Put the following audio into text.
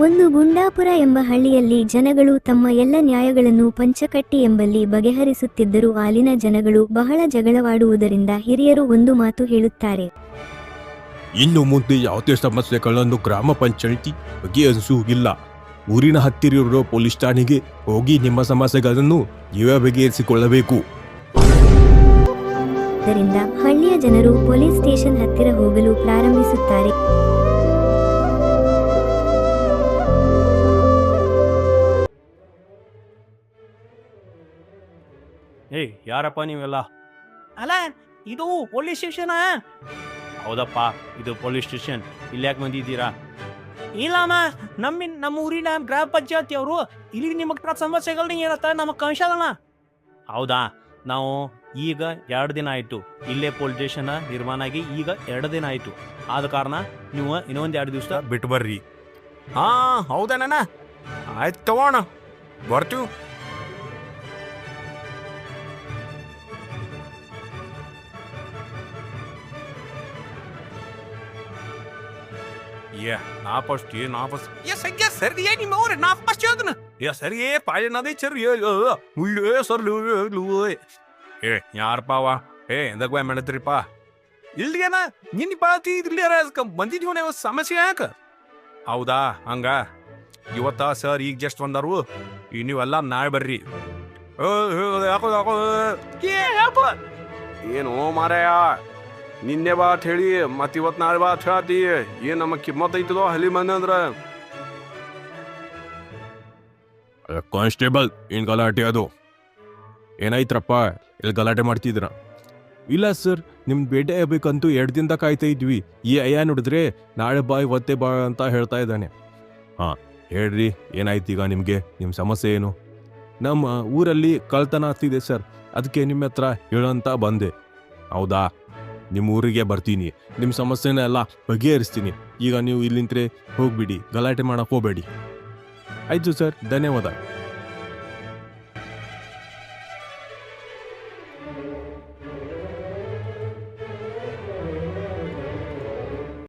ಒಂದು ಗುಂಡಾಪುರ ಎಂಬ ಹಳ್ಳಿಯಲ್ಲಿ ಜನಗಳು ತಮ್ಮ ಎಲ್ಲ ನ್ಯಾಯಗಳನ್ನು ಪಂಚಕಟ್ಟಿ ಎಂಬಲ್ಲಿ ಬಗೆಹರಿಸುತ್ತಿದ್ದರು. ಅಲ್ಲಿನ ಜನಗಳು ಬಹಳ ಜಗಳವಾಡುವುದರಿಂದ ಹಿರಿಯರು ಒಂದು ಮಾತು ಹೇಳುತ್ತಾರೆ. ಇನ್ನು ಮುಂದೆ ಯಾವುದೇ ಸಮಸ್ಯೆಗಳನ್ನು ಗ್ರಾಮ ಪಂಚಾಯಿತಿ ಬಗೆಹರಿಸುವುದಿಲ್ಲ. ಊರಿನ ಹತ್ತಿರ ಪೊಲೀಸ್ ಠಾಣೆಗೆ ಹೋಗಿ ನಿಮ್ಮ ಸಮಸ್ಯೆಗಳನ್ನು ನೀವೇ ಬಗೆಹರಿಸಿಕೊಳ್ಳಬೇಕು. ಆದ್ದರಿಂದ ಹಳ್ಳಿಯ ಜನರು ಪೊಲೀಸ್ ಸ್ಟೇಷನ್ ಹತ್ತಿರ ಹೋಗಲು ಪ್ರಾರಂಭಿಸುತ್ತಾರೆ. ಏಯ್ ಯಾರಪ್ಪ ನೀವೆಲ್ಲ? ಅಲ್ಲ, ಇದು ಪೊಲೀಸ್ ಸ್ಟೇಷನ್. ಹೌದಪ್ಪ, ಇದು ಪೊಲೀಸ್ ಸ್ಟೇಷನ್. ಇಲ್ಲಿ ಯಾಕೆ ಬಂದಿದ್ದೀರಾ? ಇಲ್ಲಮ್ಮ, ನಮ್ಮ ಊರಿನ ಗ್ರಾಮ ಪಂಚಾಯತಿ ಅವರು ಇಲ್ಲಿ ನಿಮಗೆ ಸಮಸ್ಯೆಗಳನ್ನ ಏನತ್ತ ನಮಗೆ ಕಳ್ಸೋಣ. ಹೌದಾ? ನಾವು ಈಗ 2 ದಿನ ಆಯಿತು ಇಲ್ಲೇ ಪೊಲೀಸ್ ಸ್ಟೇಷನ್ ನಿರ್ಮಾಣ ಆಗಿ. ಈಗ 2 ದಿನ ಆಯಿತು. ಆದ ಕಾರಣ ನೀವು ಇನ್ನೊಂದು 2 ದಿವಸ ಬಿಟ್ಟು ಬರ್ರಿ. ಹಾ ಹೌದಣ್ಣ, ಆಯ್ತು ತಗೋಣ, ಬರ್ತೀವಿ. ನಾ ಫಸ್ಟ್ ಸರಿ ನಿಮ್ಮ ಅವ್ರೆ ನಾ ಫಸ್ಟ್ ಹೇಳ್ದನ ಸರಿ ಪಾಯನದೇ ಸರಿ ಮುಳ್ಳೇ ಸರ್ ಯಾರಪ್ಪಾವ ಎಂದಕ್ಕೆ ಬಾಯ್ ಮಾಡತ್ರಿಪ್ಪ ಇಲ್ದೇನ ನಿನ್ನ ಪಾತಿ ಇಲ್ಲಿ ಬಂದಿದ್ವಿ ನೀವು ಸಮಸ್ಯೆ ಯಾಕ? ಹೌದಾ, ಹಂಗ ಇವತ್ತ ಸರ್ ಈಗ ಜಸ್ಟ್ ಬಂದಾರು, ನೀವೆಲ್ಲ ನಾಳೆ ಬರ್ರಿ. ಏನು ಮಾರಾಯ, ನಿನ್ನೆ ಬಾತ್ ಹೇಳಿ ಮತ್ ಇವತ್ ನಾಳೆ ಬಾತ್ ಹೇಳತಿ. ಏನ್ ನಮ್ಮ ಕಿಮ್ಮತ್ ಐತದೋ ಹಲಿ ಮಂದಿ ಅಂದ್ರ. ಕಾನ್ಸ್ಟೇಬಲ್, ಏನ್ ಗಲಾಟೆ ಅದು? ಏನಾಯ್ತ್ರಪ್ಪ, ಇಲ್ಲಿ ಗಲಾಟೆ ಮಾಡ್ತಿದ್ರ? ಇಲ್ಲ ಸರ್, ನಿಮ್ದು ಭೇಟಿ ಆಗ್ಬೇಕಂತೂ 2 ದಿನದ ಕಾಯ್ತಾ ಇದ್ವಿ. ಈ ಅಯ್ಯ ನೋಡಿದ್ರೆ ನಾಳೆ ಬಾ ಇವತ್ತೇ ಬಾ ಅಂತ ಹೇಳ್ತಾ ಇದ್ದಾನೆ. ಹಾಂ ಹೇಳ್ರಿ, ಏನಾಯ್ತು ಈಗ ನಿಮಗೆ? ನಿಮ್ಮ ಸಮಸ್ಯೆ ಏನು? ನಮ್ಮ ಊರಲ್ಲಿ ಕಳ್ತನ ಆಗ್ತಿದೆ ಸರ್, ಅದಕ್ಕೆ ನಿಮ್ಮ ಹತ್ರ ಹೇಳಂತ ಬಂದೆ. ಹೌದಾ, ನಿಮ್ಮ ಊರಿಗೆ ಬರ್ತೀನಿ, ನಿಮ್ಮ ಸಮಸ್ಯೆನ ಎಲ್ಲ ಬಗೆಹರಿಸ್ತೀನಿ. ಈಗ ನೀವು ಇಲ್ಲಿಂದ್ರೆ ಹೋಗ್ಬಿಡಿ, ಗಲಾಟೆ ಮಾಡಕ್ಕೆ ಹೋಗಬೇಡಿ. ಆಯಿತು ಸರ್, ಧನ್ಯವಾದ.